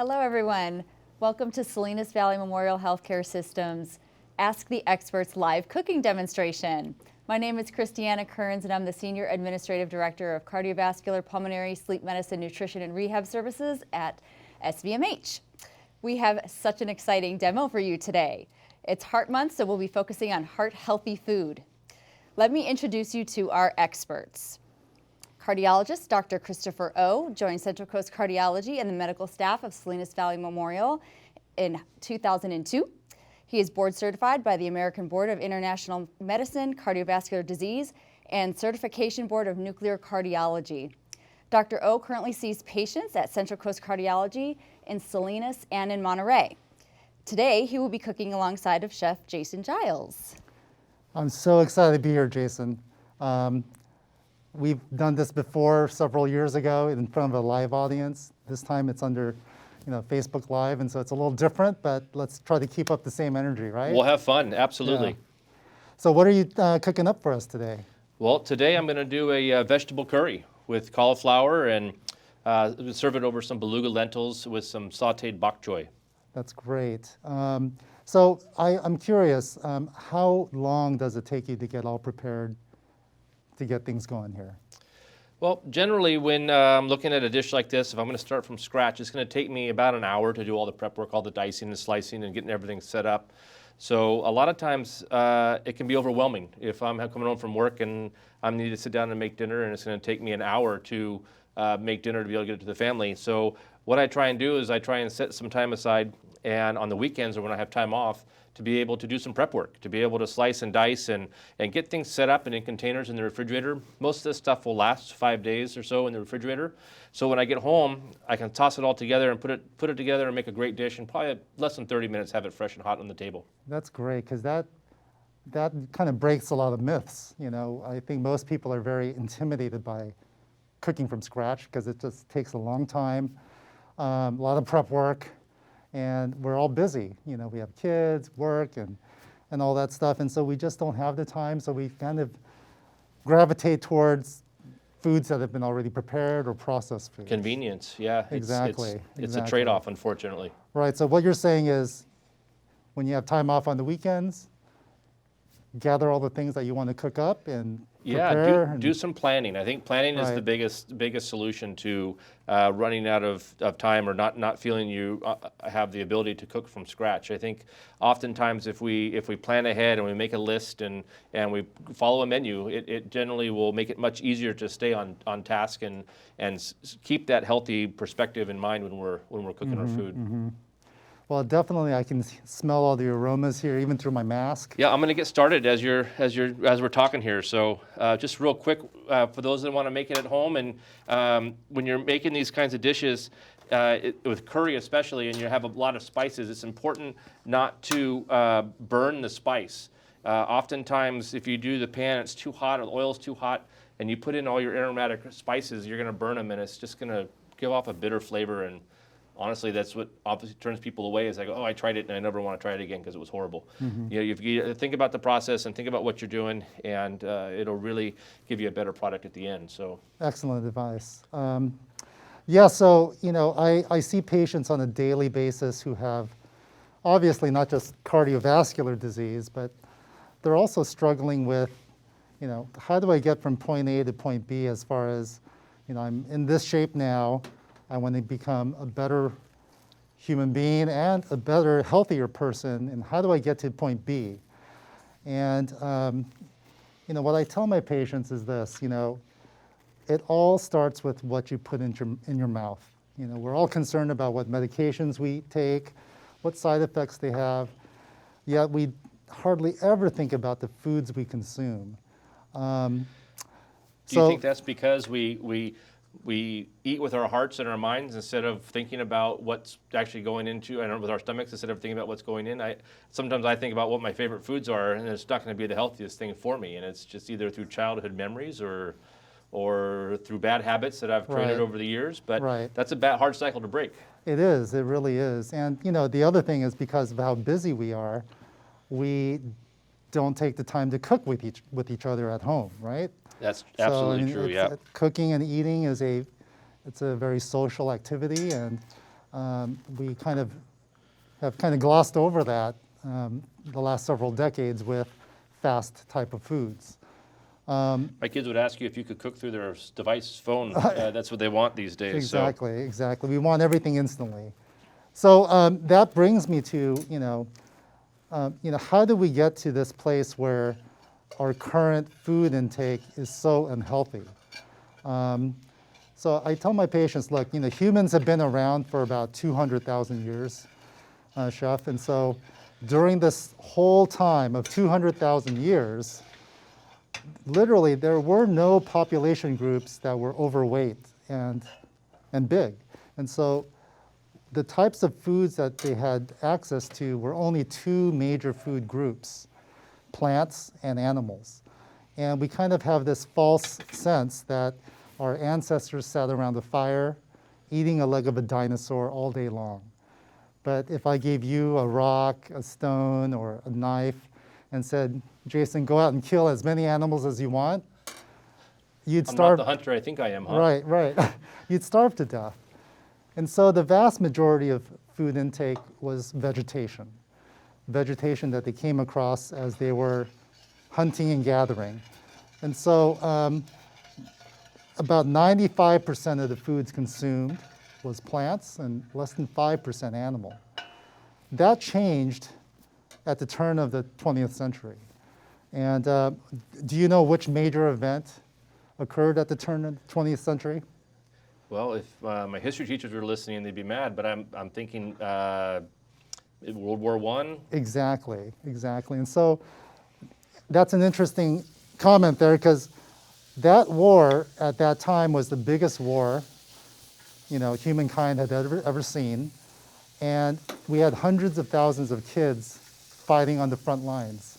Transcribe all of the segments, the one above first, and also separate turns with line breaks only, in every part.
Hello, everyone. Welcome to Salinas Valley Memorial Healthcare System's Ask the Experts live cooking demonstration. My name is Christiana Kearns, and I'm the Senior Administrative Director of Cardiovascular, Pulmonary, Sleep Medicine, Nutrition, and Rehab Services at SVMH. We have such an exciting demo for you today. It's Heart Month, so we'll be focusing on heart-healthy food. Let me introduce you to our experts. Cardiologist Dr. Christopher O. joined Central Coast Cardiology and the medical staff of Salinas Valley Memorial in 2002. He is board certified by the American Board of International Medicine, Cardiovascular Disease, and Certification Board of Nuclear Cardiology. Dr. O currently sees patients at Central Coast Cardiology in Salinas and in Monterey. Today, he will be cooking alongside of Chef Jason Giles.
I'm so excited to be here, Jason. We've done this before several years ago in front of a live audience. This time it's under, Facebook Live, and so it's a little different, but let's try to keep up the same energy, right?
We'll have fun, absolutely.
Yeah. So what are you cooking up for us today?
Well, today I'm going to do a vegetable curry with cauliflower and serve it over some beluga lentils with some sautéed bok choy.
That's great. So I'm curious, how long does it take you to get all prepared to get things going here?
Well, generally when I'm looking at a dish like this, if I'm going to start from scratch, it's going to take me about an hour to do all the prep work, all the dicing and slicing and getting everything set up. So a lot of times it can be overwhelming if I'm coming home from work and I need to sit down and make dinner, and it's going to take me an hour to make dinner to be able to get it to the family. So what I try and do is I try and set some time aside, and on the weekends or when I have time off, to be able to do some prep work, to be able to slice and dice and get things set up and in containers in the refrigerator. Most of this stuff will last 5 days or so in the refrigerator. So when I get home, I can toss it all together and put it together and make a great dish, and probably less than 30 minutes have it fresh and hot on the table.
That's great, because that kind of breaks a lot of myths. I think most people are very intimidated by cooking from scratch because it just takes a long time, a lot of prep work, and we're all busy. We have kids, work, and all that stuff, and so we just don't have the time, so we kind of gravitate towards foods that have been already prepared or processed foods.
Convenience, yeah.
Exactly.
It's a trade-off, unfortunately.
Right, so what you're saying is when you have time off on the weekends, gather all the things that you want to cook up and prepare.
Yeah, do some planning. I think planning is the biggest solution to running out of time or not feeling you have the ability to cook from scratch. I think oftentimes if we plan ahead and we make a list and we follow a menu, it generally will make it much easier to stay on task and keep that healthy perspective in mind when we're cooking our food.
Mm-hmm. Well, definitely, I can smell all the aromas here, even through my mask.
Yeah, I'm going to get started as we're talking here. So, just real quick, for those that want to make it at home, and when you're making these kinds of dishes, with curry especially, and you have a lot of spices, it's important not to burn the spice. Oftentimes, if you do the pan, it's too hot, or the oil's too hot, and you put in all your aromatic spices, you're going to burn them, and it's just going to give off a bitter flavor. And honestly, that's what obviously turns people away, is like, oh, I tried it and I never want to try it again because it was horrible. Mm-hmm. You think about the process and think about what you're doing, and it'll really give you a better product at the end. So excellent advice.
So I see patients on a daily basis who have obviously not just cardiovascular disease, but they're also struggling with, how do I get from point A to point B as far as, I'm in this shape now. I want to become a better human being and a better, healthier person, and how do I get to point B? And what I tell my patients is this: it all starts with what you put in your mouth. We're all concerned about what medications we take, what side effects they have, yet we hardly ever think about the foods we consume.
Do you think that's because we eat with our hearts and our minds instead of thinking about what's actually going into, and with our stomachs instead of thinking about what's going in? Sometimes I think about what my favorite foods are, and it's not going to be the healthiest thing for me, and it's just either through childhood memories or through bad habits that I've created over the years. But that's a hard cycle to break.
It is. It really is. And the other thing is, because of how busy we are, we don't take the time to cook with each other at home, right?
That's absolutely true. Yeah.
Cooking and eating it's a very social activity, and We kind of have glossed over that the last several decades with fast type of foods.
My kids would ask you if you could cook through their device phone. That's what they want these days.
Exactly, exactly. We want everything instantly. So that brings me to, how do we get to this place where our current food intake is so unhealthy? So I tell my patients, look, humans have been around for about 200,000 years, Chef, and so during this whole time of 200,000 years, literally there were no population groups that were overweight and big. And so the types of foods that they had access to were only two major food groups, plants and animals. And we kind of have this false sense that our ancestors sat around the fire eating a leg of a dinosaur all day long. But if I gave you a rock, a stone, or a knife and said, Jason, go out and kill as many animals as you want, you'd starve.
I'm not the hunter I think I am, huh?
Right, right. You'd starve to death. And so the vast majority of food intake was vegetation that they came across as they were hunting and gathering. And so about 95% of the foods consumed was plants and less than 5% animal. That changed at the turn of the 20th century. And do you know which major event occurred at the turn of the 20th century?
Well, if my history teachers were listening, they'd be mad, but I'm thinking World War I?
Exactly, exactly. And so that's an interesting comment there, because that war at that time was the biggest war humankind had ever seen. And we had hundreds of thousands of kids fighting on the front lines.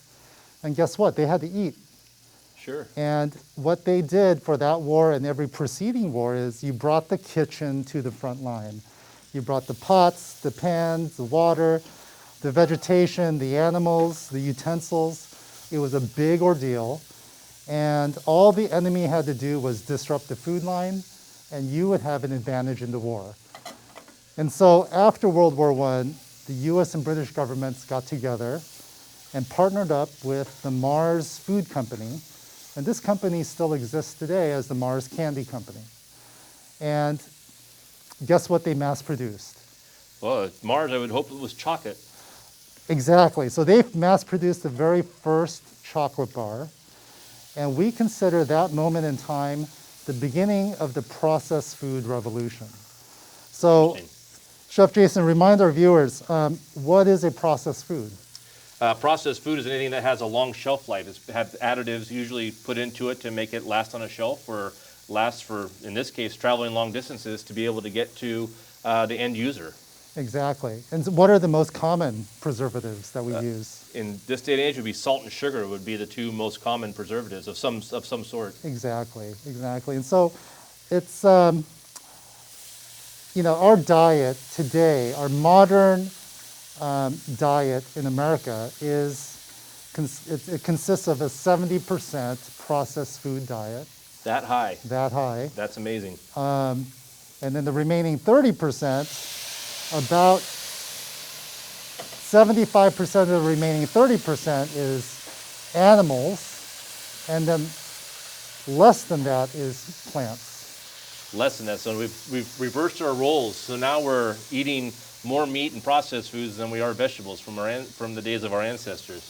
And guess what? They had to eat.
Sure.
And what they did for that war and every preceding war is you brought the kitchen to the front line. You brought the pots, the pans, the water, the vegetation, the animals, the utensils. It was a big ordeal. And all the enemy had to do was disrupt the food line, and you would have an advantage in the war. And so after World War I, the US and British governments got together and partnered up with the Mars Food Company. And this company still exists today as the Mars Candy Company. And guess what they mass produced?
Well, Mars, I would hope it was chocolate.
Exactly. So they mass produced the very first chocolate bar. And we consider that moment in time the beginning of the processed food revolution. So, Chef Jason, remind our viewers, what is a processed food?
Processed food is anything that has a long shelf life. It's have additives usually put into it to make it last on a shelf, or last for, in this case, traveling long distances to be able to get to the end user.
Exactly. And what are the most common preservatives that we use?
In this day and age, it would be salt and sugar would be the two most common preservatives of some sort.
Exactly, exactly. And so it's, our diet today, our modern diet in America it consists of a 70% processed food diet.
That high?
That high.
That's amazing.
And then the remaining 30%, about 75% of the remaining 30% is animals, and then less than that is plants.
Less than that. So we've reversed our roles. So now we're eating more meat and processed foods than we are vegetables from the days of our ancestors.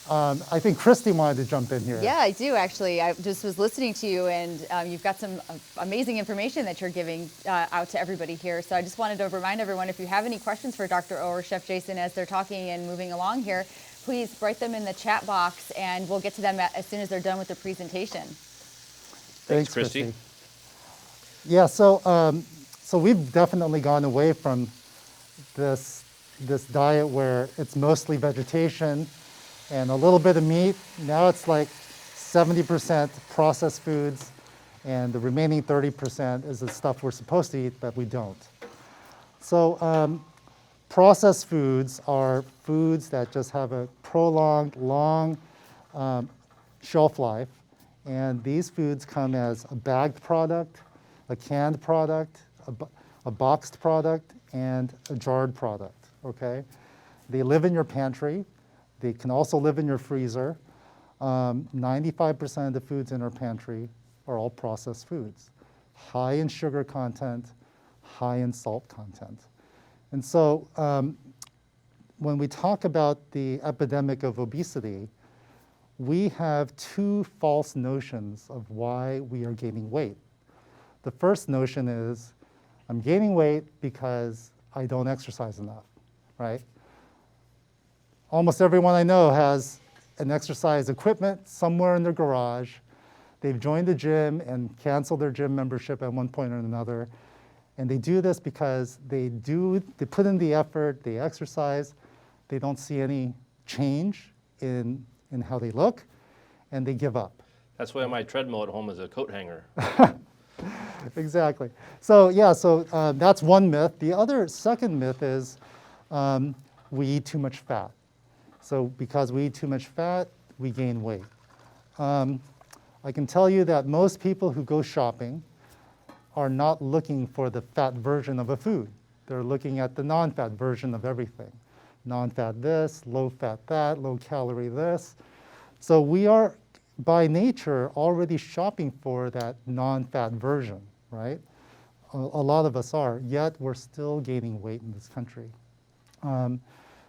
I think Christy wanted to jump in here.
Yeah, I do actually. I just was listening to you, and you've got some amazing information that you're giving out to everybody here. So I just wanted to remind everyone, if you have any questions for Dr. O or Chef Jason as they're talking and moving along here, please write them in the chat box, and we'll get to them as soon as they're done with the presentation.
Thanks,
Christy.
Yeah, so we've definitely gone away from this diet where it's mostly vegetation and a little bit of meat. Now it's like 70% processed foods, and the remaining 30% is the stuff we're supposed to eat, but we don't. So processed foods are foods that just have a prolonged, long shelf life, and these foods come as a bagged product, a canned product, a boxed product and a jarred product, okay? They live in your pantry. They can also live in your freezer. 95% of the foods in our pantry are all processed foods, high in sugar content, high in salt content. And so when we talk about the epidemic of obesity, we have two false notions of why we are gaining weight. The first notion is, I'm gaining weight because I don't exercise enough, right? Almost everyone I know has an exercise equipment somewhere in their garage. They've joined the gym and canceled their gym membership at one point or another. And they do this because they put in the effort, they exercise, they don't see any change in how they look, and they give up.
That's why my treadmill at home is a coat hanger.
Exactly. So yeah, that's one myth. The second myth is we eat too much fat. So because we eat too much fat, we gain weight. I can tell you that most people who go shopping are not looking for the fat version of a food. They're looking at the non-fat version of everything. Non-fat this, low-fat that, low-calorie this. So we are, by nature, already shopping for that non-fat version, right? A lot of us are, yet we're still gaining weight in this country.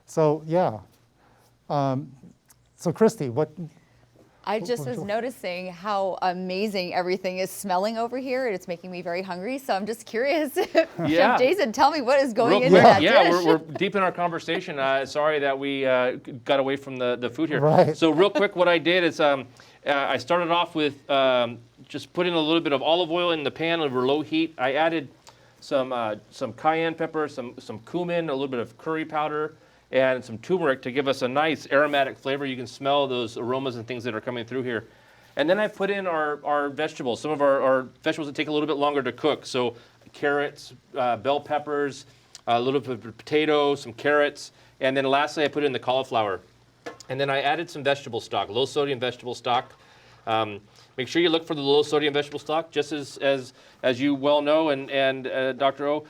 So Christy,
I just was noticing how amazing everything is smelling over here. It's making me very hungry. So I'm just curious, Chef Jason, tell me what is going into that dish.
Yeah, we're deep in our conversation. Sorry that we got away from the food here.
Right.
So real quick, what I did is I started off with just putting a little bit of olive oil in the pan over low heat. I added some cayenne pepper, some cumin, a little bit of curry powder, and some turmeric to give us a nice aromatic flavor. You can smell those aromas and things that are coming through here. And then I put in our vegetables, some of our vegetables that take a little bit longer to cook. So carrots, bell peppers, a little bit of potato, some carrots, and then lastly I put in the cauliflower. And then I added some vegetable stock, low sodium vegetable stock. Make sure you look for the low sodium vegetable stock, just as you well know, and Dr. O,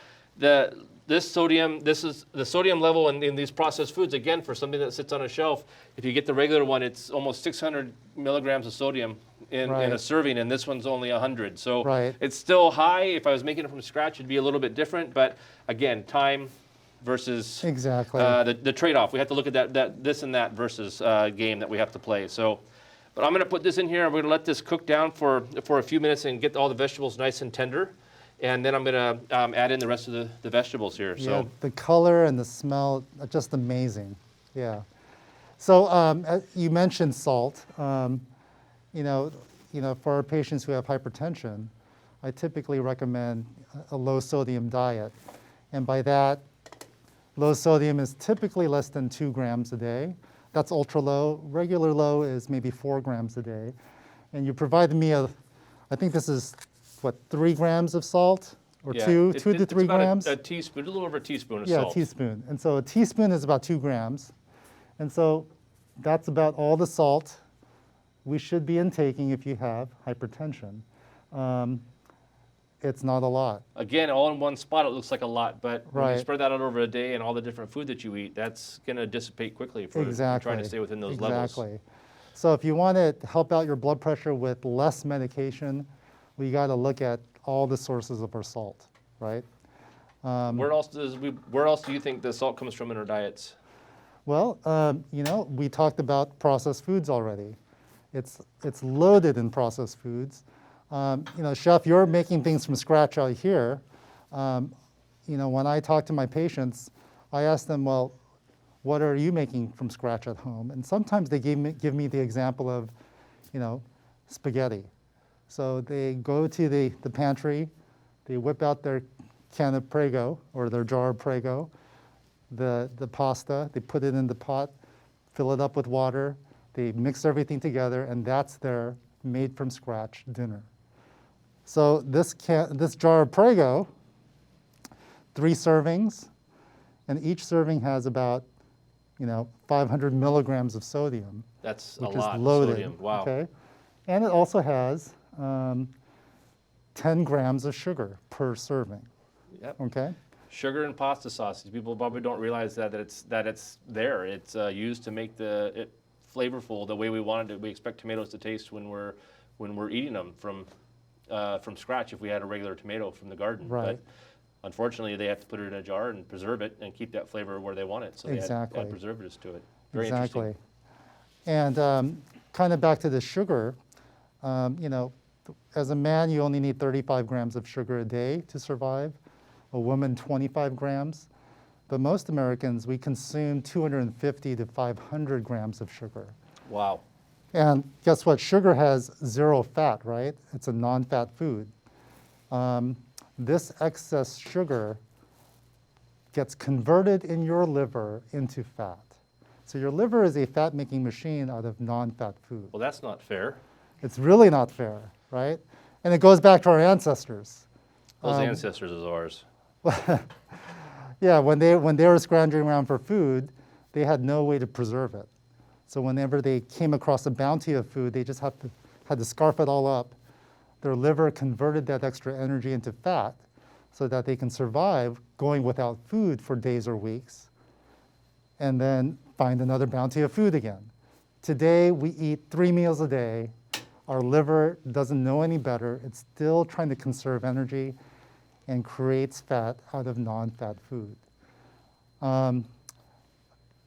this is the sodium level in these processed foods. Again, for something that sits on a shelf, if you get the regular one, it's almost 600 milligrams of sodium in a serving, and this one's only 100. So it's still high. If I was making it from scratch, it'd be a little bit different. But again, time versus the trade-off. We have to look at this and that versus game that we have to play. So, but I'm going to put this in here. We're going to let this cook down for a few minutes and get all the vegetables nice and tender. And then I'm going to add in the rest of the vegetables here.
Yeah,
so
the color and the smell are just amazing. Yeah. So you mentioned salt. You know, for our patients who have hypertension, I typically recommend a low sodium diet. And by that, low sodium is typically less than 2 grams a day. That's ultra low. Regular low is maybe 4 grams a day. And you provided me I think this is, 3 grams of salt? Or
yeah,
2 to 3 grams?
A teaspoon, a little over a teaspoon of
salt.
salt.
Yeah, a teaspoon. And so a teaspoon is about 2 grams. And so that's about all the salt we should be intaking if you have hypertension. It's not a lot.
Again, all in one spot, it looks like a lot, but when you spread that out over a day and all the different food that you eat, that's going to dissipate quickly for trying to stay within those levels.
Exactly. So if you want to help out your blood pressure with less medication, we got to look at all the sources of our salt, right?
Where else do you think the salt comes from in our diets?
Well, we talked about processed foods already. It's loaded in processed foods. Chef, you're making things from scratch out here. When I talk to my patients, I ask them, well, what are you making from scratch at home? And sometimes they give me the example of, spaghetti. So they go to the pantry, they whip out their can of Prego or their jar of Prego, the pasta, they put it in the pot, fill it up with water, they mix everything together, and that's their made from scratch dinner. So this jar of Prego, 3 servings, and each serving has about 500 milligrams of sodium.
That's
which
a lot
is loaded,
of sodium. Wow.
Okay? And it also has 10 grams of sugar per serving.
Yep.
Okay?
Sugar and pasta sauces. People probably don't realize that it's there. It's used to make it flavorful the way we wanted it. We expect tomatoes to taste when we're eating them from scratch. If we had a regular tomato from the garden,
Right.
but unfortunately they have to put it in a jar and preserve it and keep that flavor where they want it. So they
Exactly.
add preservatives to it. Very
Exactly.
interesting.
And kind of back to the sugar, you know, as a man, you only need 35 grams of sugar a day to survive. A woman, 25 grams. But most Americans, we consume 250 to 500 grams of sugar.
Wow.
And guess what? Sugar has 0 fat, right? It's a non-fat food. This excess sugar gets converted in your liver into fat. So your liver is a fat-making machine out of non-fat food.
Well, that's not fair.
It's really not fair, right? And it goes back to our ancestors.
Those ancestors of ours.
Yeah, when they were scrounging around for food, they had no way to preserve it. So whenever they came across a bounty of food, they just had to scarf it all up. Their liver converted that extra energy into fat so that they can survive going without food for days or weeks, and then find another bounty of food again. Today, we eat 3 meals a day. Our liver doesn't know any better. It's still trying to conserve energy and creates fat out of non-fat food.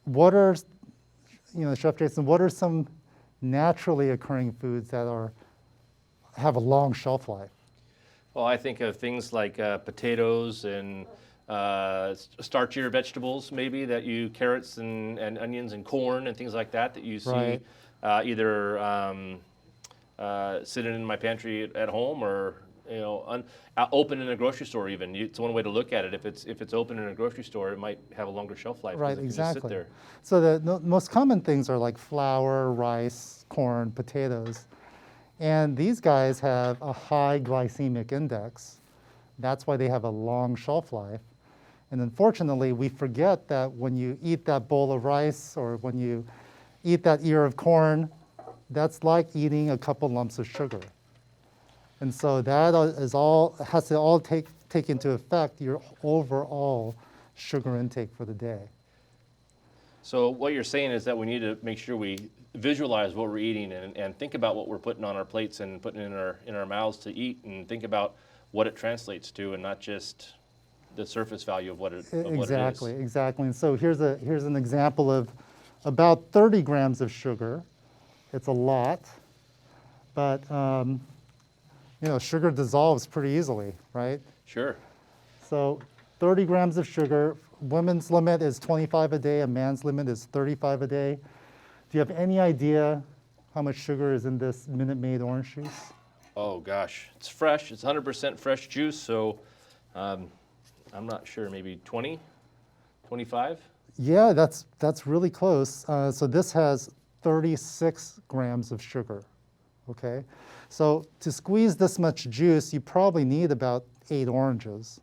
What are, Chef Jason, what are some naturally occurring foods that have a long shelf life?
Well, I think of things like potatoes and starchier vegetables, maybe carrots and onions and corn and things like that you see
Right.
Either sitting in my pantry at home or open in a grocery store. Even it's one way to look at it. If it's open in a grocery store, it might have a longer shelf life. 'Cause
Right,
it can just
exactly.
sit there.
So the most common things are like flour, rice, corn, potatoes. And these guys have a high glycemic index. That's why they have a long shelf life. And unfortunately, we forget that when you eat that bowl of rice or when you eat that ear of corn, that's like eating a couple lumps of sugar. And so that has to all take into effect your overall sugar intake for the day.
So what you're saying is that we need to make sure we visualize what we're eating and think about what we're putting on our plates and putting in our mouths to eat, and think about what it translates to, and not just the surface value of what it
Exactly,
is.
exactly. And so here's an example of about 30 grams of sugar. It's a lot, but sugar dissolves pretty easily, right?
Sure.
So 30 grams of sugar. Women's limit is 25 a day. A man's limit is 35 a day. Do you have any idea how much sugar is in this Minute Maid orange juice?
Oh gosh, it's fresh. It's 100% fresh juice. So I'm not sure. Maybe 20, 25.
Yeah, that's really close. So this has 36 grams of sugar. Okay, so to squeeze this much juice, you probably need about 8 oranges.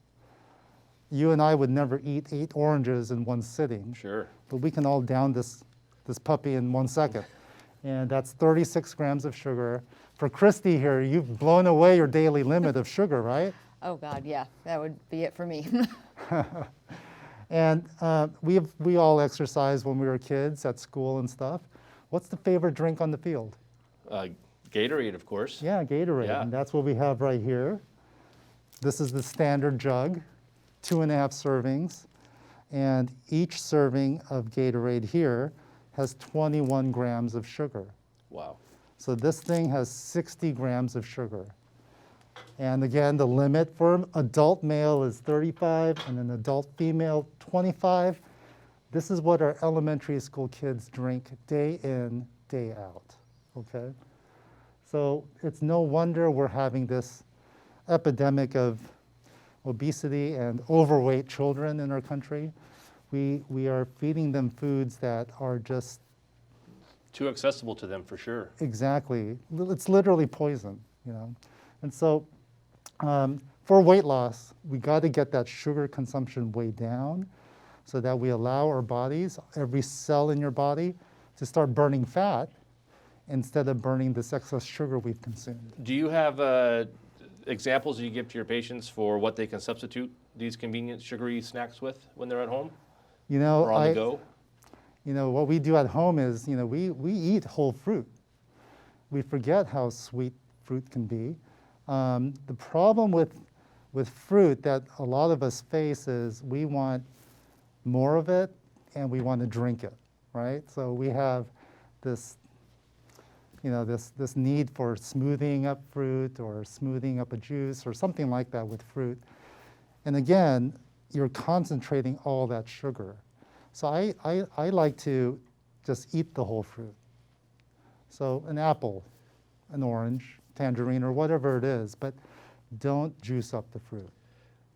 You and I would never eat 8 oranges in one sitting.
Sure.
But we can all down this puppy in 1 second. And that's 36 grams of sugar. For Christy here, you've blown away your daily limit of sugar, right?
Oh God, yeah, that would be it for me.
And we all exercised when we were kids at school and stuff. What's the favorite drink on the field?
Gatorade, of course.
Yeah, Gatorade.
Yeah.
And that's what we have right here. This is the standard jug, 2.5 servings. And each serving of Gatorade here has 21 grams of sugar.
Wow.
So this thing has 60 grams of sugar. And again, the limit for an adult male is 35 and an adult female 25. This is what our elementary school kids drink day in, day out, okay? So it's no wonder we're having this epidemic of obesity and overweight children in our country. We are feeding them foods that are just
Too accessible to them, for sure.
exactly, it's literally poison, And so for weight loss, we got to get that sugar consumption way down so that we allow our bodies, every cell in your body, to start burning fat instead of burning this excess sugar we've consumed.
Do you have examples you give to your patients for what they can substitute these convenient sugary snacks with when they're at home
You know,
or on the go?
You know, what we do at home is, you know, we eat whole fruit. We forget how sweet fruit can be. The problem with fruit that a lot of us face is we want more of it and we want to drink it, right? So we have this, you know, this need for smoothing up fruit or smoothing up a juice or something like that with fruit. And again, you're concentrating all that sugar. So I like to just eat the whole fruit. So an apple, an orange, tangerine, or whatever it is, but don't juice up the fruit.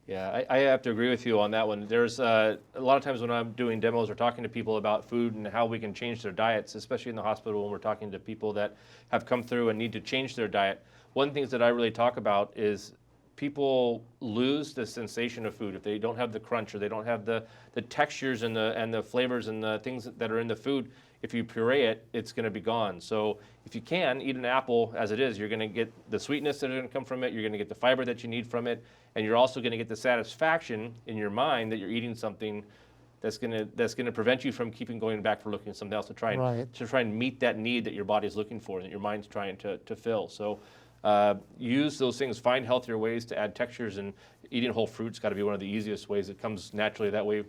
Yeah, I have to agree with you on that one. There's a lot of times when I'm doing demos or talking to people about food and how we can change their diets, especially in the hospital when we're talking to people that have come through and need to change their diet. One of the things that I really talk about is people lose the sensation of food if they don't have the crunch or they don't have the textures and the flavors and the things that are in the food. If you puree it, it's going to be gone. So if you can, eat an apple as it is. You're going to get the sweetness that is going to come from it. You're going to get the fiber that you need from it. And you're also going to get the satisfaction in your mind that you're eating something that's going to prevent you from keeping going back for looking at something else to try and meet that need that your body's looking for and that your mind's trying to fill. So use those things, find healthier ways to add textures, and eating whole fruit's got to be one of the easiest ways. It comes naturally that way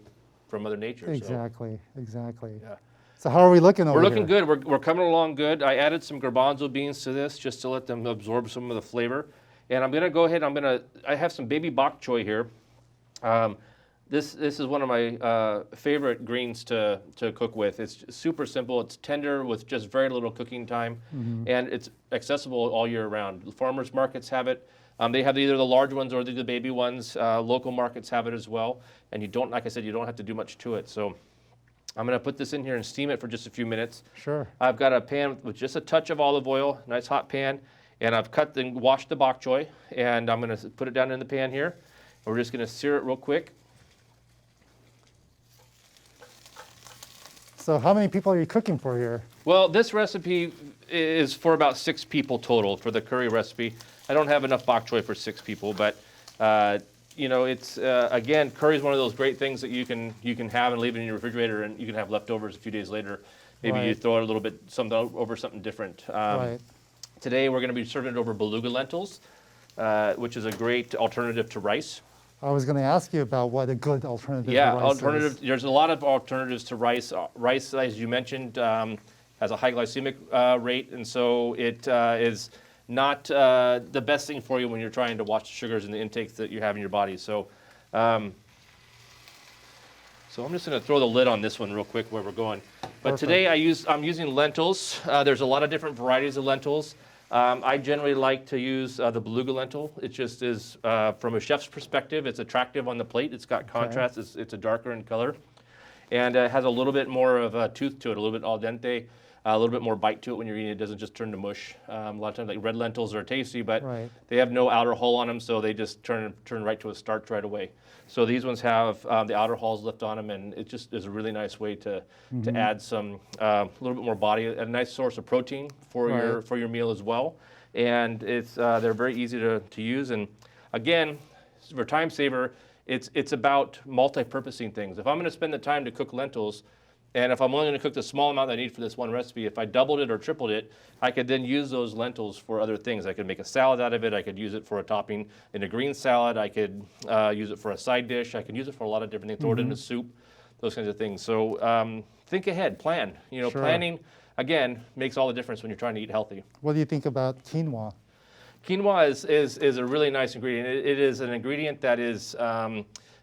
from Mother Nature.
Exactly, exactly.
Yeah.
So how are we looking over
We're
here?
looking good. We're coming along good. I added some garbanzo beans to this just to let them absorb some of the flavor. And I'm going to go ahead, I have some baby bok choy here. This is one of my favorite greens to cook with. It's super simple. It's tender with just very little cooking time, and it's accessible all year round. The farmers markets have it. They have either the large ones or the baby ones. Local markets have it as well, and you don't, like I said, you don't have to do much to it. So I'm going to put this in here and steam it for just a few minutes.
Sure.
I've got a pan with just a touch of olive oil, nice hot pan, and I've cut and washed the bok choy, and I'm going to put it down in the pan here. We're just going to sear it real quick.
So how many people are you cooking for here?
Well, this recipe is for about 6 people total for the curry recipe. I don't have enough bok choy for 6 people, but you know, it's again, curry is one of those great things that you can have and leave it in your refrigerator, and you can have leftovers a few days later. Maybe you throw it a little bit over something different. Today we're going to be serving it over beluga lentils, which is a great alternative to rice.
I was going to ask you about what a good alternative to rice is.
There's a lot of alternatives to rice. Rice, as you mentioned, has a high glycemic rate, and so it is not the best thing for you when you're trying to watch the sugars and the intakes that you have in your body. So, I'm just going to throw the lid on this one real quick where we're going. But today I'm using lentils. There's a lot of different varieties of lentils. I generally like to use the beluga lentil. It just is, from a chef's perspective, it's attractive on the plate. It's got contrast. It's a darker in color. And it has a little bit more of a tooth to it, a little bit al dente, a little bit more bite to it when you're eating it. It doesn't just turn to mush. A lot of times, like red lentils are tasty, but they have no outer hull on them, so they just turn right to a starch right away. So these ones have the outer hulls left on them, and it just is a really nice way to add some a little bit more body, a nice source of protein for your meal as well. And it's they're very easy to use. And again, for time saver, it's about multi-purposing things. If I'm going to spend the time to cook lentils, and if I'm only going to cook the small amount that I need for this one recipe, if I doubled it or tripled it, I could then use those lentils for other things. I could make a salad out of it. I could use it for a topping in a green salad. I could use it for a side dish. I could use it for a lot of different things. Throw it in a soup, those kinds of things. So think ahead, plan. You know, planning, again, makes all the difference when you're trying to eat healthy.
What do you think about quinoa?
Quinoa is a really nice ingredient. It is an ingredient that is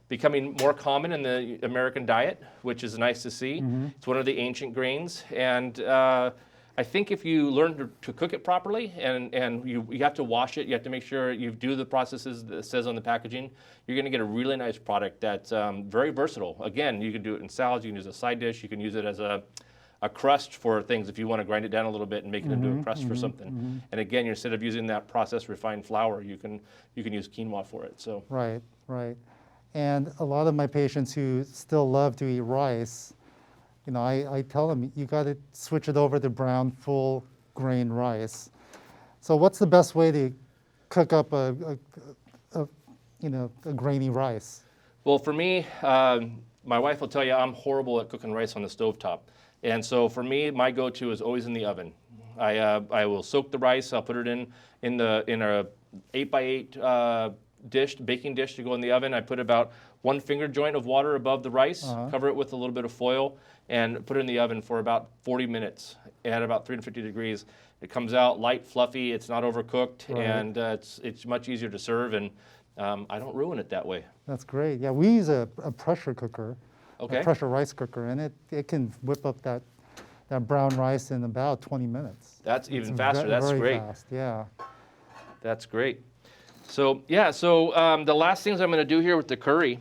becoming more common in the American diet, which is nice to see. It's one of the ancient grains, and I think if you learn to cook it properly, and you have to wash it, you have to make sure you do the processes that it says on the packaging, you're going to get a really nice product that's very versatile. Again, you can do it in salads, you can use it as a side dish, you can use it as a crust for things if you want to grind it down a little bit and make it into a crust for something. And again, instead of using that processed refined flour, you can use quinoa for it. So
Right. And a lot of my patients who still love to eat rice, you know, I tell them you got to switch it over to brown, full grain rice. So what's the best way to cook up a grainy rice?
Well, for me, my wife will tell you I'm horrible at cooking rice on the stovetop. And so for me, my go-to is always in the oven. I will soak the rice. I'll put it in a 8x8 baking dish to go in the oven. I put about 1 finger joint of water above the rice, cover it with a little bit of foil, and put it in the oven for about 40 minutes at about 350 degrees. It comes out light, fluffy. It's not overcooked, and it's much easier to serve. And I don't ruin it that way.
That's great. Yeah, we use a pressure cooker,
Okay.
a pressure rice cooker, and it can whip up that brown rice in about 20 minutes.
That's even faster. That's
very
great.
fast, yeah.
That's great. So yeah, the last things I'm going to do here with the curry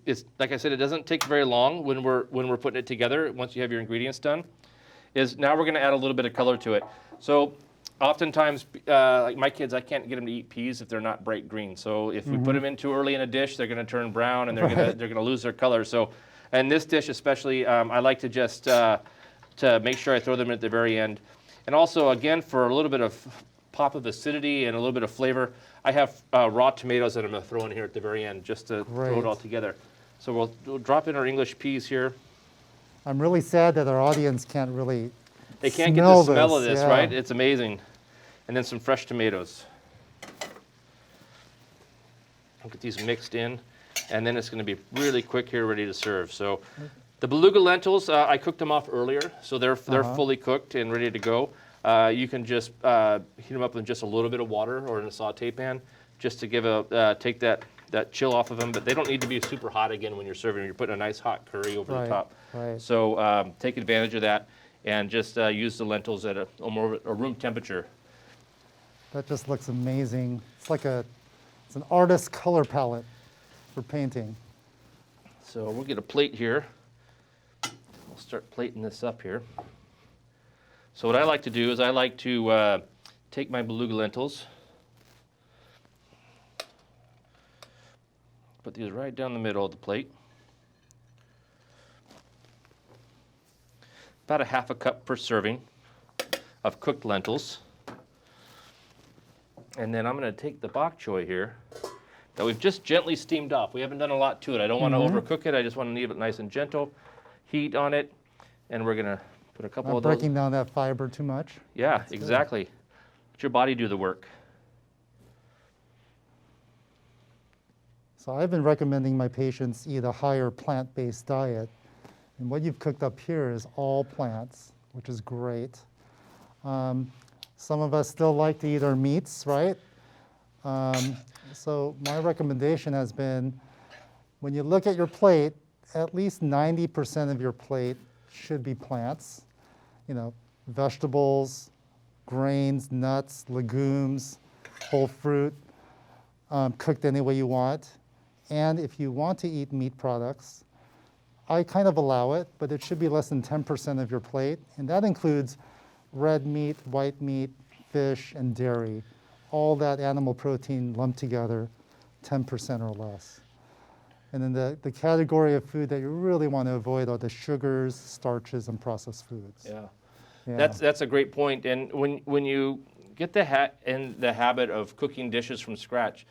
is, like I said, it doesn't take very long when we're putting it together. Once you have your ingredients done, is now we're going to add a little bit of color to it. So oftentimes, like my kids, I can't get them to eat peas if they're not bright green. So if we put them in too early in a dish, they're going to turn brown and they're going to lose their color. So, in this dish especially, I like to just to make sure I throw them in at the very end. And also, again, for a little bit of pop of acidity and a little bit of flavor, I have raw tomatoes that I'm going to throw in here at the very end just to throw it all together. So we'll drop in our English peas here.
I'm really sad that our audience can't really
They can't get the smell
this,
of this,
yeah.
right? It's amazing. And then some fresh tomatoes. I'll get these mixed in, and then it's going to be really quick here, ready to serve. So the beluga lentils, I cooked them off earlier, so they're fully cooked and ready to go. You can just heat them up in just a little bit of water or in a saute pan, just to give take that chill off of them. But they don't need to be super hot again when you're serving. You're putting a nice hot curry over the top.
Right.
So take advantage of that and just use the lentils at a room temperature.
That just looks amazing. It's like it's an artist's color palette for painting.
So we'll get a plate here. We'll start plating this up here. So what I like to do is I like to take my beluga lentils, put these right down the middle of the plate. About a half a cup per serving of cooked lentils. And then I'm going to take the bok choy here that we've just gently steamed off. We haven't done a lot to it. I don't want to overcook it. I just want to leave it nice and gentle. Heat on it. And we're going to put a couple
Not
of those.
breaking down that fiber too much.
Yeah,
That's
exactly. Let your body do the work.
So I've been recommending my patients eat a higher plant-based diet. And what you've cooked up here is all plants, which is great. Some of us still like to eat our meats, right? So my recommendation has been, when you look at your plate, at least 90% of your plate should be plants. You know, vegetables, grains, nuts, legumes, whole fruit, cooked any way you want. And if you want to eat meat products, I kind of allow it, but it should be less than 10% of your plate. And that includes red meat, white meat, fish, and dairy. All that animal protein lumped together, 10% or less. And then the category of food that you really want to avoid are the sugars, starches, and processed foods.
Yeah.
Yeah.
That's a great point. And when you get in the habit of cooking dishes from scratch,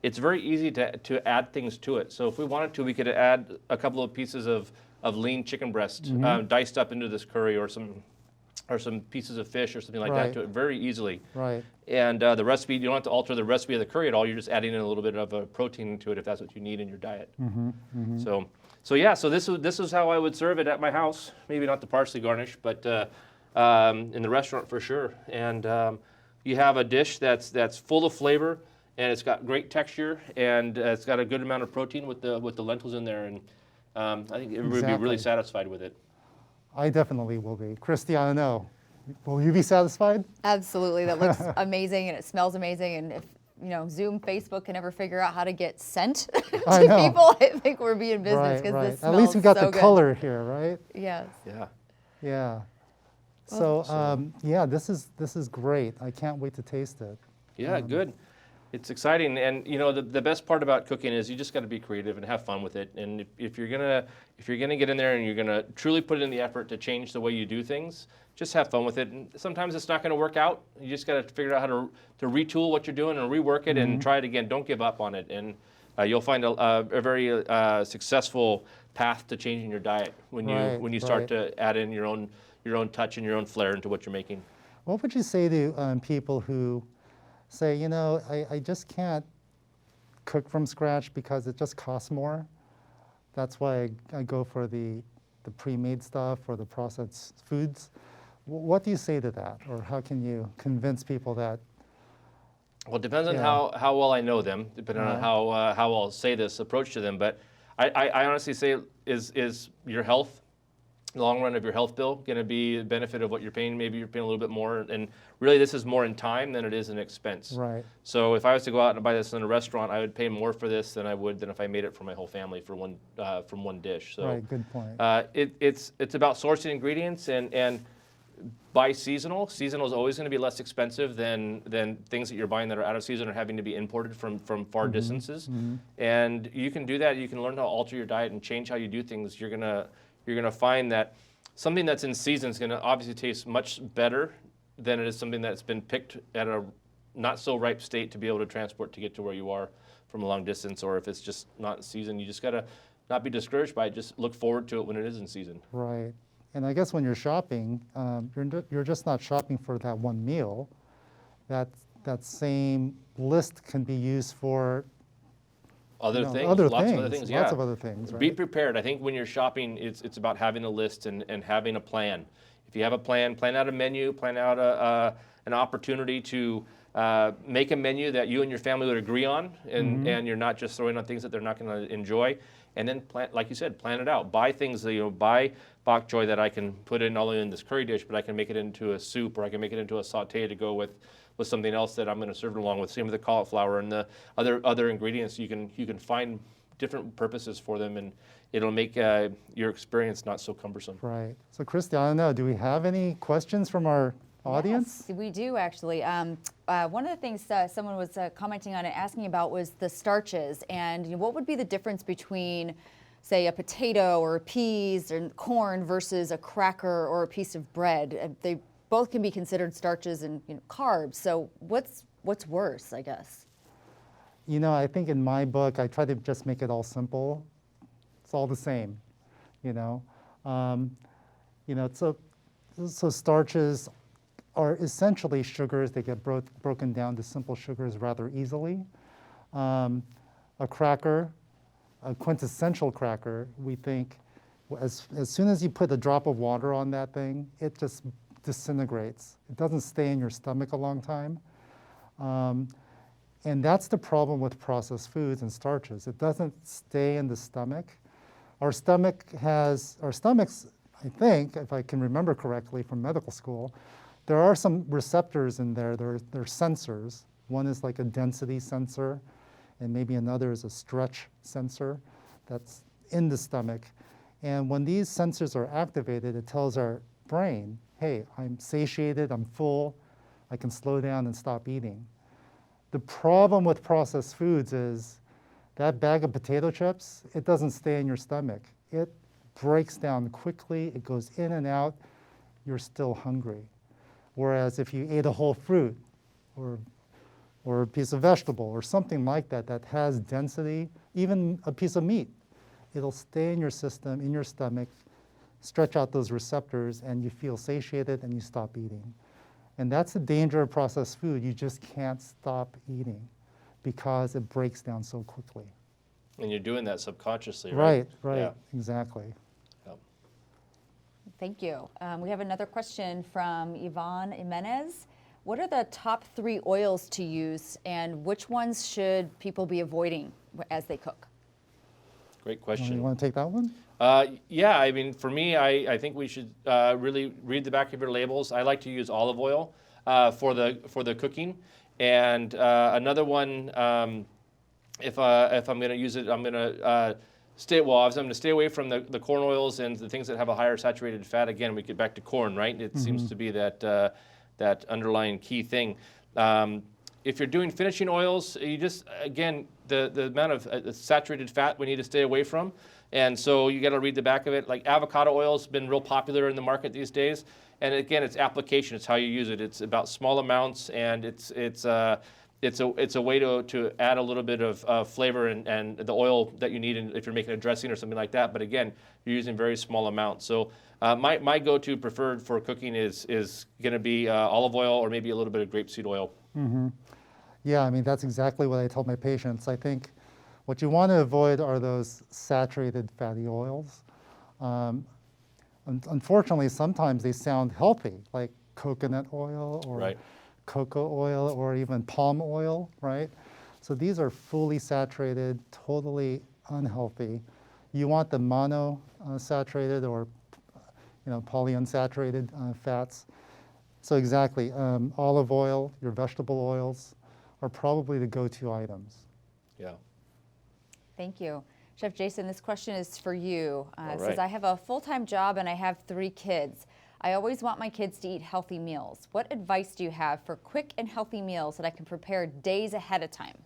it's very easy to add things to it. So if we wanted to, we could add a couple of pieces of lean chicken breast diced up into this curry, or some pieces of fish or something like that to it very easily.
Right.
And the recipe, you don't have to alter the recipe of the curry at all. You're just adding in a little bit of a protein to it if that's what you need in your diet. So this is how I would serve it at my house. Maybe not the parsley garnish, but in the restaurant for sure. And you have a dish that's full of flavor, and it's got great texture, and it's got a good amount of protein with the lentils in there. And I think everybody would be really satisfied with it.
I definitely will be. Christy, I don't know. Will you be satisfied?
Absolutely. That looks amazing, and it smells amazing. And if Zoom, Facebook can ever figure out how to get scent to people, I think we're being business, because this smells
At least we got
so
the
good.
color here, right?
Yes.
Yeah.
Yeah. So yeah, this is great. I can't wait to taste it.
Yeah, good. It's exciting, and you know the best part about cooking is you just got to be creative and have fun with it. And if you're gonna get in there and you're gonna truly put in the effort to change the way you do things, just have fun with it. And sometimes it's not going to work out. You just got to figure out how to retool what you're doing and rework it and try it again. Don't give up on it, and you'll find a very successful path to changing your diet when you start to add in your own touch and your own flair into what you're making.
What would you say to people who say, you know, I just can't cook from scratch because it just costs more? That's why I go for the pre-made stuff or the processed foods. What do you say to that? Or how can you convince people that?
Well, it depends on how well I know them, depending on how I'll say this approach to them. But I honestly say, is your health, the long run of your health bill, going to be a benefit of what you're paying? Maybe you're paying a little bit more, and really this is more in time than it is in expense.
Right.
So if I was to go out and buy this in a restaurant, I would pay more for this than I would if I made it for my whole family for from one dish. So
Right, good point.
It's about sourcing ingredients and buy seasonal. Seasonal is always going to be less expensive than things that you're buying that are out of season or having to be imported from far distances. And you can do that. You can learn how to alter your diet and change how you do things. You're gonna find that something that's in season is going to obviously taste much better than it is something that's been picked at a not so ripe state to be able to transport to get to where you are from a long distance. Or if it's just not in season, you just gotta not be discouraged by it. Just look forward to it when it is in season.
Right. And I guess when you're shopping, you're just not shopping for that one meal. That same list can be used for
Other things,
lots of
other things, yeah.
Lots of other things, right?
Be prepared. I think when you're shopping, it's about having a list and having a plan. If you have a plan out a menu, plan out an opportunity to make a menu that you and your family would agree on, and you're not just throwing on things that they're not going to enjoy. And then, like you said, plan it out. Buy things that, buy bok choy that I can put in not only in this curry dish, but I can make it into a soup, or I can make it into a saute to go with something else that I'm going to serve it along with. Same with the cauliflower and the other ingredients. You can find different purposes for them, and it'll make your experience not so cumbersome.
Right. So, Christy, I don't know, do we have any questions from our audience?
Yes, we do actually. One of the things someone was commenting on and asking about was the starches, and what would be the difference between, say, a potato or peas or corn versus a cracker or a piece of bread? They both can be considered starches and carbs. So what's worse, I guess?
I think in my book, I try to just make it all simple. It's all the same, So starches are essentially sugars. They get broken down to simple sugars rather easily. A cracker, a quintessential cracker, we think, as soon as you put a drop of water on that thing, it just disintegrates. It doesn't stay in your stomach a long time. And that's the problem with processed foods and starches. It doesn't stay in the stomach. Our stomachs, I think, if I can remember correctly from medical school, there are some receptors in there. They're sensors. One is like a density sensor, and maybe another is a stretch sensor that's in the stomach. And when these sensors are activated, it tells our brain, hey, I'm satiated, I'm full, I can slow down and stop eating. The problem with processed foods is that bag of potato chips, it doesn't stay in your stomach. It breaks down quickly, it goes in and out, you're still hungry. Whereas if you ate a whole fruit or a piece of vegetable or something like that that has density, even a piece of meat, it'll stay in your system, in your stomach, stretch out those receptors, and you feel satiated and you stop eating. And that's the danger of processed food. You just can't stop eating because it breaks down so quickly.
And you're doing that subconsciously, right?
Right,
Yeah.
Exactly.
Yep.
Thank you. We have another question from Yvonne Jimenez. What are the top 3 oils to use, and which ones should people be avoiding as they cook?
Great question.
You want to take that one?
Yeah, I mean, for me, I think we should really read the back of your labels. I like to use olive oil for the cooking, and another one, if I'm going to use it, I'm going to I'm going to stay away from the corn oils and the things that have a higher saturated fat. Again, we get back to corn, right? It seems to be that underlying key thing. if you're doing finishing oils, you just, again, the amount of saturated fat we need to stay away from. And so you got to read the back of it. Like avocado oil has been real popular in the market these days. And again, it's application. It's how you use it. It's about small amounts, and it's a way to add a little bit of flavor and the oil that you need if you're making a dressing or something like that. But again, you're using very small amounts. So my go-to preferred for cooking is going to be olive oil or maybe a little bit of grapeseed oil.
Mm-hmm. Yeah, I mean, that's exactly what I tell my patients. I think what you want to avoid are those saturated fatty oils. Unfortunately, sometimes they sound healthy, like coconut oil or
Right.
cocoa oil or even palm oil, right? So these are fully saturated, totally unhealthy. You want the mono-saturated or polyunsaturated fats. So exactly, olive oil, your vegetable oils are probably the go-to items.
Yeah.
Thank you. Chef Jason, this question is for you. It
right.
says, I have a full-time job and I have 3 kids. I always want my kids to eat healthy meals. What advice do you have for quick and healthy meals that I can prepare days ahead of time?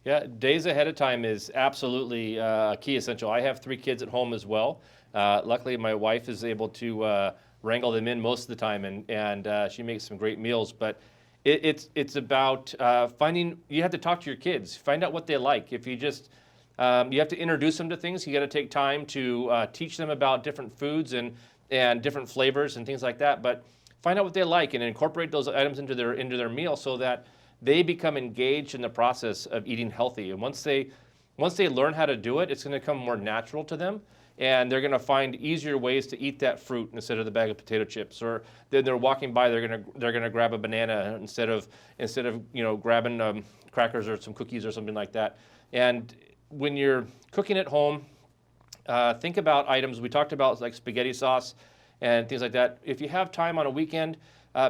Yeah, days ahead of time is absolutely a key essential. I have 3 kids at home as well. Luckily, my wife is able to wrangle them in most of the time, and she makes some great meals. But it's about finding. You have to talk to your kids, find out what they like. If you just you have to introduce them to things. You got to take time to teach them about different foods and different flavors and things like that. But find out what they like and incorporate those items into their meal so that they become engaged in the process of eating healthy. And once they learn how to do it, it's going to come more natural to them, and they're going to find easier ways to eat that fruit instead of the bag of potato chips. Or then they're walking by, they're going to grab a banana instead of grabbing crackers or some cookies or something like that. And when you're cooking at home, think about items we talked about, like spaghetti sauce and things like that. If you have time on a weekend,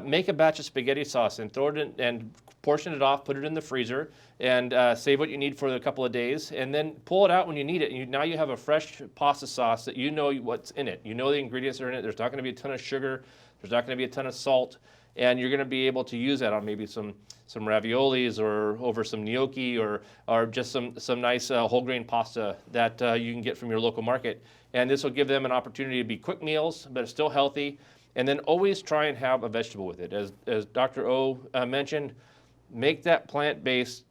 make a batch of spaghetti sauce and throw it in and portion it off, put it in the freezer, and save what you need for a couple of days, and then pull it out when you need it. And now you have a fresh pasta sauce that you know what's in it. You know the ingredients that are in it. There's not going to be a ton of sugar. There's not going to be a ton of salt. And you're going to be able to use that on maybe some raviolis or over some gnocchi or just some nice whole grain pasta that you can get from your local market. And this will give them an opportunity to be quick meals, but it's still healthy. And then always try and have a vegetable with it. As Dr. O mentioned, make that plant-based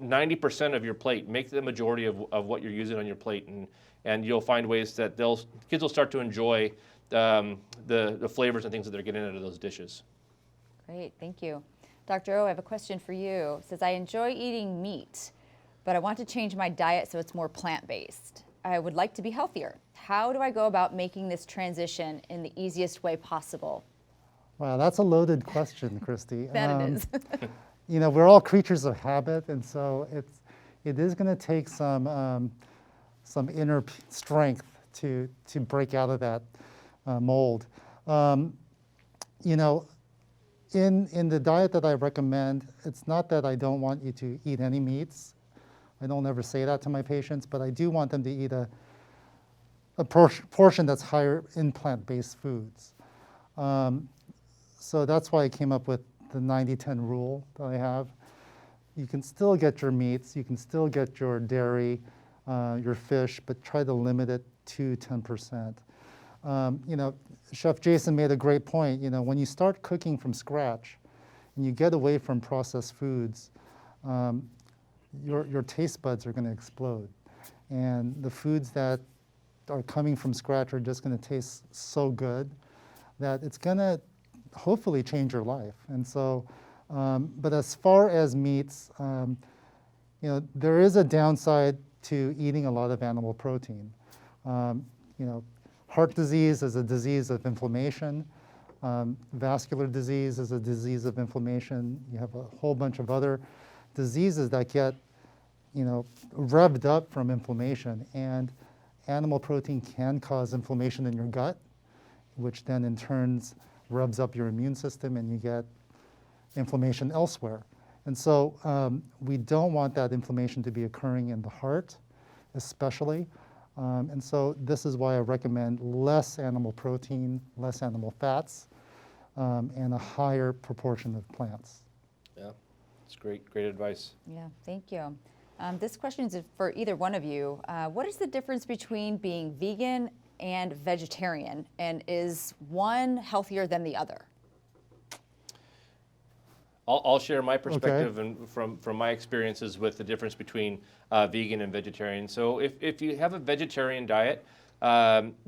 90% of your plate. Make the majority of what you're using on your plate, and you'll find ways that kids will start to enjoy the flavors and things that they're getting out of those dishes.
Great, thank you. Dr. O, I have a question for you. It says, I enjoy eating meat, but I want to change my diet so it's more plant-based. I would like to be healthier. How do I go about making this transition in the easiest way possible?
Wow, that's a loaded question, Christy.
That it is.
We're all creatures of habit, and so it is going to take some inner strength to break out of that mold. In the diet that I recommend, it's not that I don't want you to eat any meats. I don't ever say that to my patients, but I do want them to eat a portion that's higher in plant-based foods. So that's why I came up with the 90-10 rule that I have. You can still get your meats, you can still get your dairy, your fish, but try to limit it to 10%. Chef Jason made a great point. When you start cooking from scratch and you get away from processed foods, your taste buds are going to explode. And the foods that are coming from scratch are just going to taste so good that it's going to hopefully change your life. And so, but as far as meats, there is a downside to eating a lot of animal protein. Heart disease is a disease of inflammation. Vascular disease is a disease of inflammation. You have a whole bunch of other diseases that get, revved up from inflammation. And animal protein can cause inflammation in your gut, which then in turn revs up your immune system, and you get inflammation elsewhere. And so we don't want that inflammation to be occurring in the heart, especially. And so this is why I recommend less animal protein, less animal fats, and a higher proportion of plants.
Yeah. It's great advice.
Yeah, thank you. This question is for either one of you. What is the difference between being vegan and vegetarian, and is one healthier than the other?
I'll share my perspective and from my experiences with the difference between vegan and vegetarian. So if you have a vegetarian diet,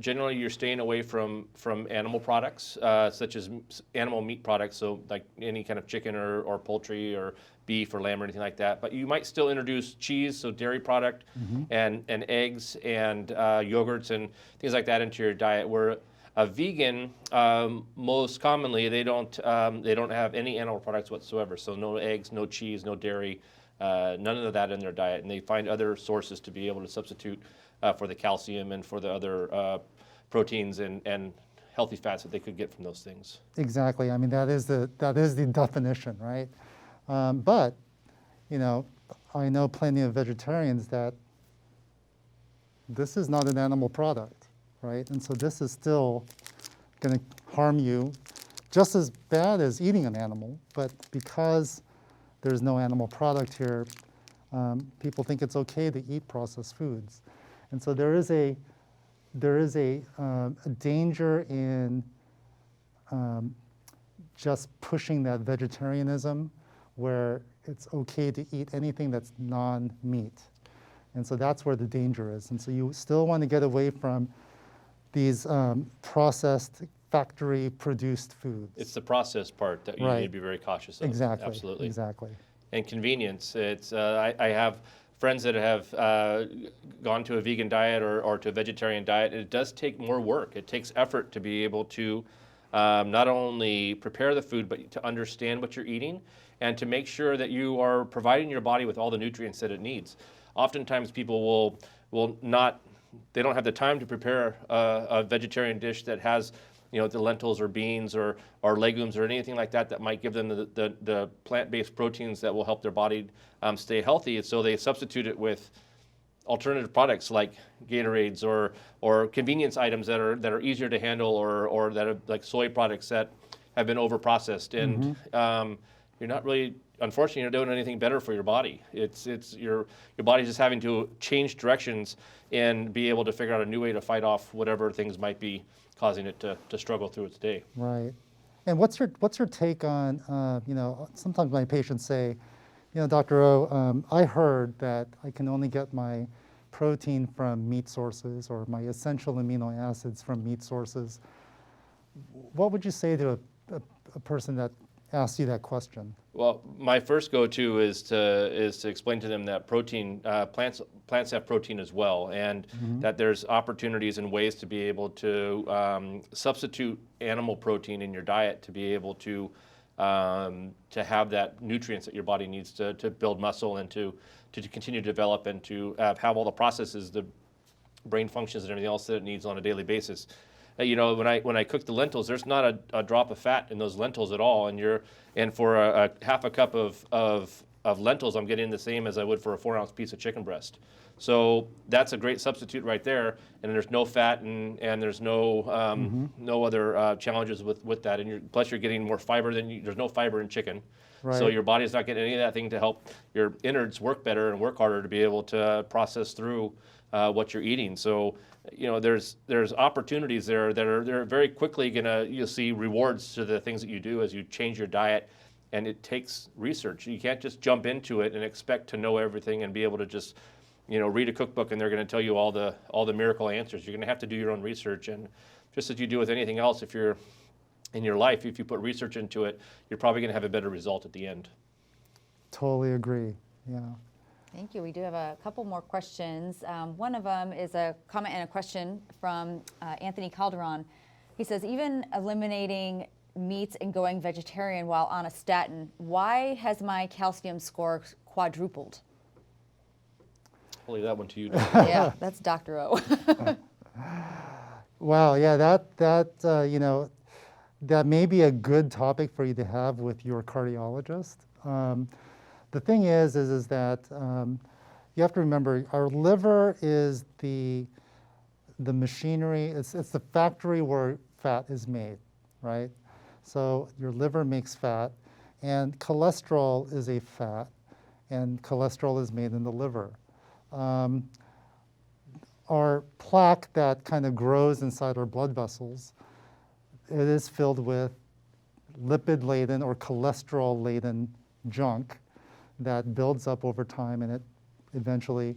generally you're staying away from animal products, such as animal meat products, so like any kind of chicken or poultry or beef or lamb or anything like that. But you might still introduce cheese, so dairy product, and eggs and yogurts and things like that into your diet. Where a vegan, most commonly, they don't have any animal products whatsoever. So no eggs, no cheese, no dairy, none of that in their diet, and they find other sources to be able to substitute for the calcium and for the other proteins and healthy fats that they could get from those things.
Exactly. I mean, that is the definition, right? But, you know, I know plenty of vegetarians that this is not an animal product, right? And so this is still going to harm you just as bad as eating an animal, but because there's no animal product here, people think it's okay to eat processed foods. And so there is a danger in just pushing that vegetarianism where it's okay to eat anything that's non-meat. And so that's where the danger is. And so you still want to get away from these processed, factory-produced foods.
It's the processed part that you need to be very cautious of.
Exactly.
Absolutely.
Exactly.
And convenience. It's I have friends that have gone to a vegan diet or to a vegetarian diet. It does take more work. It takes effort to be able to not only prepare the food, but to understand what you're eating and to make sure that you are providing your body with all the nutrients that it needs. Oftentimes people will not, they don't have the time to prepare a vegetarian dish that has, you know, the lentils or beans or legumes or anything like that that might give them the plant-based proteins that will help their body stay healthy. And so they substitute it with alternative products like Gatorades or convenience items that are easier to handle or that are like soy products that have been over-processed. And you're not really, unfortunately, you're doing anything better for your body. It's your body's just having to change directions and be able to figure out a new way to fight off whatever things might be causing it to struggle through its day.
Right. And what's your take on, you know, sometimes my patients say, you know, Dr. O, I heard that I can only get my protein from meat sources or my essential amino acids from meat sources. What would you say to a person that asks you that question?
Well, my first go-to is to explain to them that protein, plants have protein as well, and that there's opportunities and ways to be able to substitute animal protein in your diet to be able to have that nutrients that your body needs to build muscle and to continue to develop and to have all the processes, the brain functions and everything else that it needs on a daily basis. You know, when I cook the lentils, there's not a drop of fat in those lentils at all, and for a half a cup of lentils, I'm getting the same as I would for a 4-ounce piece of chicken breast. So that's a great substitute right there, and there's no fat and there's no no other challenges with that, and plus you're getting more fiber there's no fiber in chicken.
Right.
So your body's not getting any of that thing to help your innards work better and work harder to be able to process through what you're eating. So, you know, there's opportunities there that are very quickly you'll see rewards to the things that you do as you change your diet, and it takes research. You can't just jump into it and expect to know everything and be able to just, you know, read a cookbook and they're going to tell you all the miracle answers. You're going to have to do your own research, and just as you do with anything else, if you're in your life, if you put research into it, you're probably going to have a better result at the end.
Totally agree. Yeah.
Thank you. We do have a couple more questions. One of them is a comment and a question from Anthony Calderon. He says, even eliminating meats and going vegetarian while on a statin, why has my calcium score quadrupled?
I'll leave that one to you.
Yeah, that's Dr. O.
Wow. Yeah. That you know, that may be a good topic for you to have with your cardiologist. The thing is that you have to remember our liver is the machinery. It's the factory where fat is made, right? So your liver makes fat, And cholesterol is a fat, and cholesterol is made in the liver. Our plaque that kind of grows inside our blood vessels, it is filled with lipid-laden or cholesterol-laden junk that builds up over time, and it eventually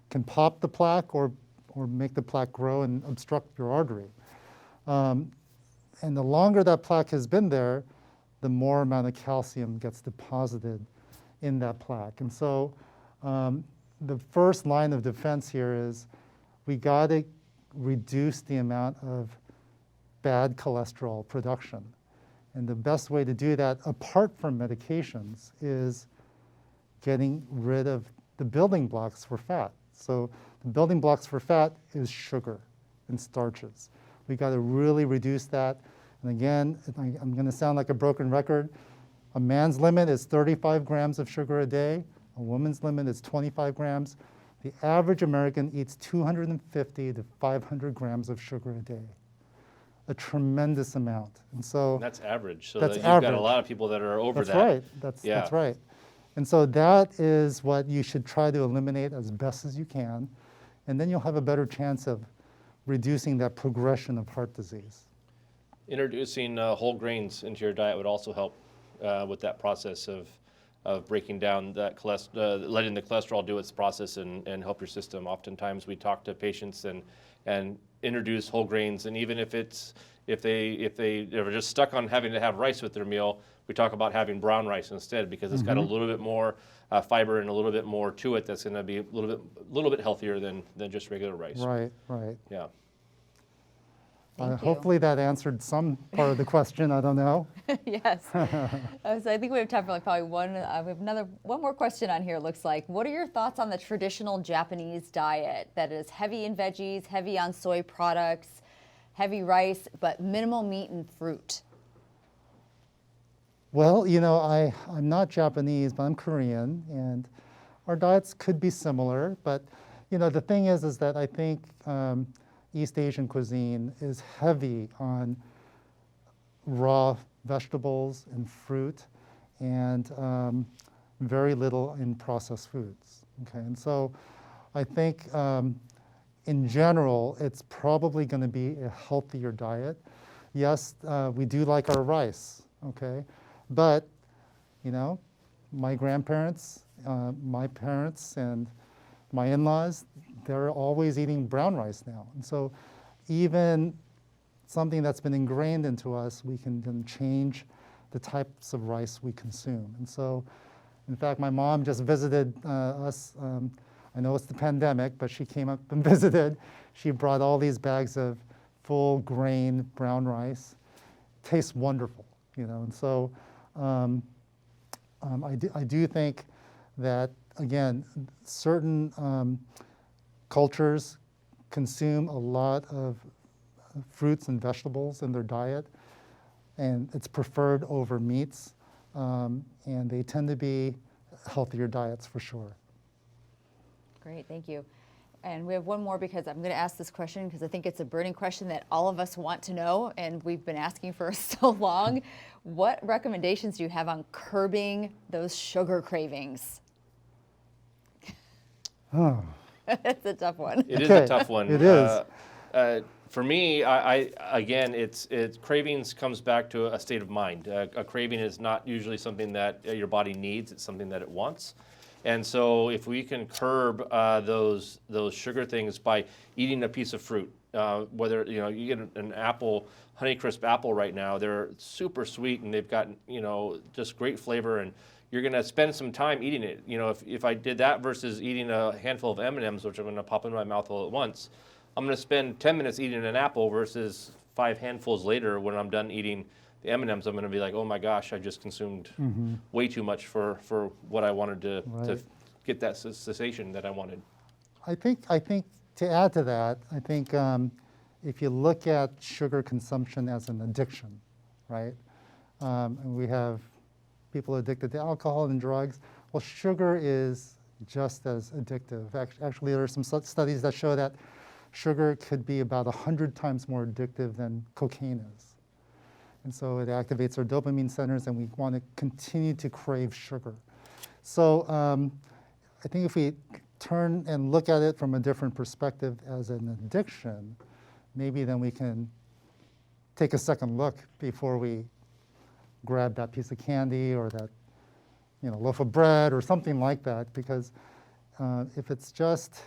can pop the plaque or make the plaque grow and obstruct your artery. And the longer that plaque has been there, the more amount of calcium gets deposited in that plaque. And so the first line of defense here is we got to reduce the amount of bad cholesterol production. And the best way to do that, apart from medications, is getting rid of the building blocks for fat. So the building blocks for fat is sugar and starches. We got to really reduce that. And again, I'm going to sound like a broken record. A man's limit is 35 grams of sugar a day. A woman's limit is 25 grams. The average American eats 250 to 500 grams of sugar a day. A tremendous amount. And so
That's average. So
that's
that you've got a
average.
lot of people that are over
That's
that.
right.
Yeah.
That's right. And so that is what you should try to eliminate as best as you can. And then you'll have a better chance of reducing that progression of heart disease.
Introducing whole grains into your diet would also help with that process of breaking down that letting the cholesterol do its process and help your system. Oftentimes we talk to patients and introduce whole grains, and even if they're just stuck on having to have rice with their meal, we talk about having brown rice instead, because it's got a little bit more fiber and a little bit more to it that's going to be a little bit healthier than just regular rice.
Right, right.
Yeah.
Thank you.
Hopefully that answered some part of the question. I don't know.
Yes. So I think we have time for like probably one. We have one more question on here. It looks like. What are your thoughts on the traditional Japanese diet that is heavy in veggies, heavy on soy products, heavy rice, but minimal meat and fruit?
Well, you know, I'm not Japanese, but I'm Korean, and our diets could be similar. But, you know, the thing is that I think East Asian cuisine is heavy on raw vegetables and fruit, and very little in processed foods. Okay, and so I think in general, it's probably going to be a healthier diet. Yes, we do like our rice. Okay. But, you know, my grandparents, my parents, and my in-laws, they're always eating brown rice now. And so even something that's been ingrained into us, we can then change the types of rice we consume. And so, in fact, my mom just visited us. I know it's the pandemic, but she came up and visited. She brought all these bags of full grain brown rice. Tastes wonderful, you know, and so I do think that, again, certain cultures consume a lot of fruits and vegetables in their diet, and it's preferred over meats, and they tend to be healthier diets for sure.
Great, thank you. And we have one more, because I'm going to ask this question because I think it's a burning question that all of us want to know, and we've been asking for so long. What recommendations do you have on curbing those sugar cravings?
Oh.
It's a tough one.
It is a tough one.
It is.
For me, I again, it's cravings comes back to a state of mind. A craving is not usually something that your body needs; it's something that it wants. And so, if we can curb those sugar things by eating a piece of fruit, whether you get an apple, Honeycrisp apple right now, they're super sweet and they've got just great flavor, and you're going to spend some time eating it. If I did that versus eating a handful of M&Ms, which I'm going to pop in my mouth all at once, I'm going to spend 10 minutes eating an apple versus 5 handfuls later when I'm done eating the M&Ms. I'm going to be like, oh my gosh, I just consumed way too much for what I wanted to get that cessation that I wanted.
I think to add to that, I think if you look at sugar consumption as an addiction, right? And we have people addicted to alcohol and drugs. Well, sugar is just as addictive. Actually, there are some studies that show that sugar could be about 100 times more addictive than cocaine is. And so it activates our dopamine centers, and we want to continue to crave sugar. So I think if we turn and look at it from a different perspective as an addiction, maybe then we can take a second look before we grab that piece of candy or that loaf of bread or something like that. Because if it's just,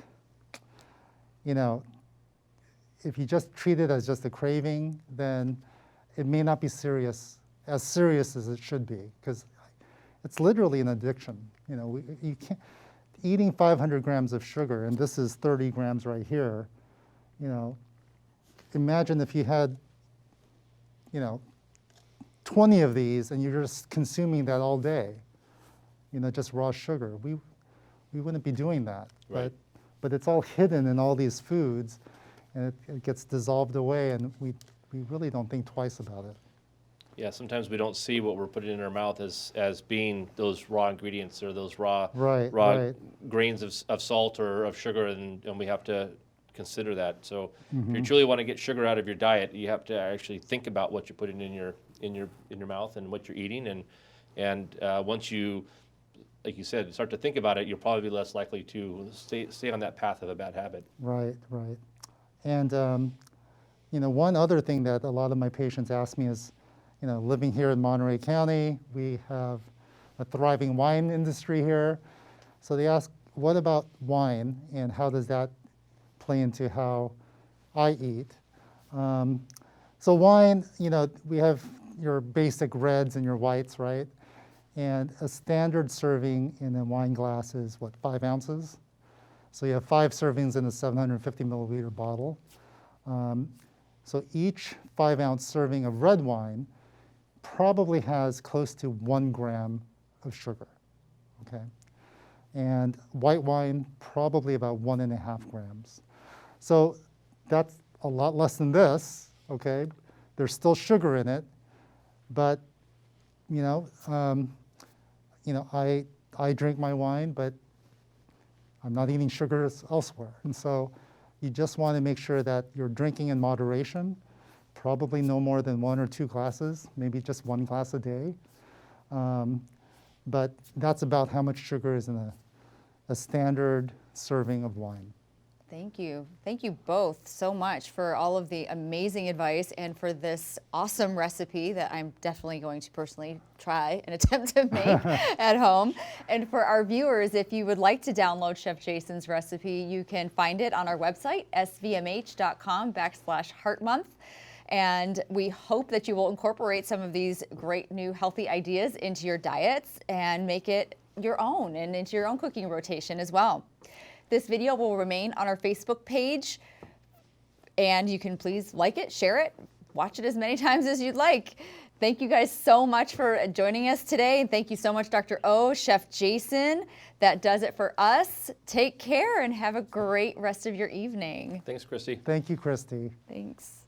if you just treat it as just a craving, then it may not be as serious as it should be, because it's literally an addiction. You can't, eating 500 grams of sugar, and this is 30 grams right here, imagine if you had, 20 of these and you're just consuming that all day, just raw sugar. We wouldn't be doing that.
Right.
But it's all hidden in all these foods, and it gets dissolved away, and we really don't think twice about it.
Yeah, sometimes we don't see what we're putting in our mouth as being those raw ingredients or those raw grains of salt or of sugar, and we have to consider that. So if you truly want to get sugar out of your diet, you have to actually think about what you're putting in your mouth and what you're eating, and once you, like you said, start to think about it, you'll probably be less likely to stay on that path of a bad habit.
Right. And one other thing that a lot of my patients ask me is, living here in Monterey County, we have a thriving wine industry here. So they ask, what about wine, and how does that play into how I eat? So wine, we have your basic reds and your whites, right? And a standard serving in a wine glass is what, 5 ounces? So you have 5 servings in a 750 milliliter bottle. So each 5-ounce serving of red wine probably has close to 1 gram of sugar, okay? And white wine, probably about 1.5 grams. So that's a lot less than this, okay? There's still sugar in it, but I drink my wine, but I'm not eating sugars elsewhere. And so you just want to make sure that you're drinking in moderation, probably no more than 1 or 2 glasses, maybe just 1 glass a day. But that's about how much sugar is in a standard serving of wine.
Thank you. Thank you both so much for all of the amazing advice and for this awesome recipe that I'm definitely going to personally try and attempt to make at home. And for our viewers, if you would like to download Chef Jason's recipe, you can find it on our website, svmh.com/heartmonth. And we hope that you will incorporate some of these great new healthy ideas into your diets and make it your own and into your own cooking rotation as well. This video will remain on our Facebook page, and you can please like it, share it, watch it as many times as you'd like. Thank you guys so much for joining us today. And thank you so much, Dr. O, Chef Jason. That does it for us. Take care and have a great rest of your evening.
Thanks, Christy.
Thank you, Christy.
Thanks.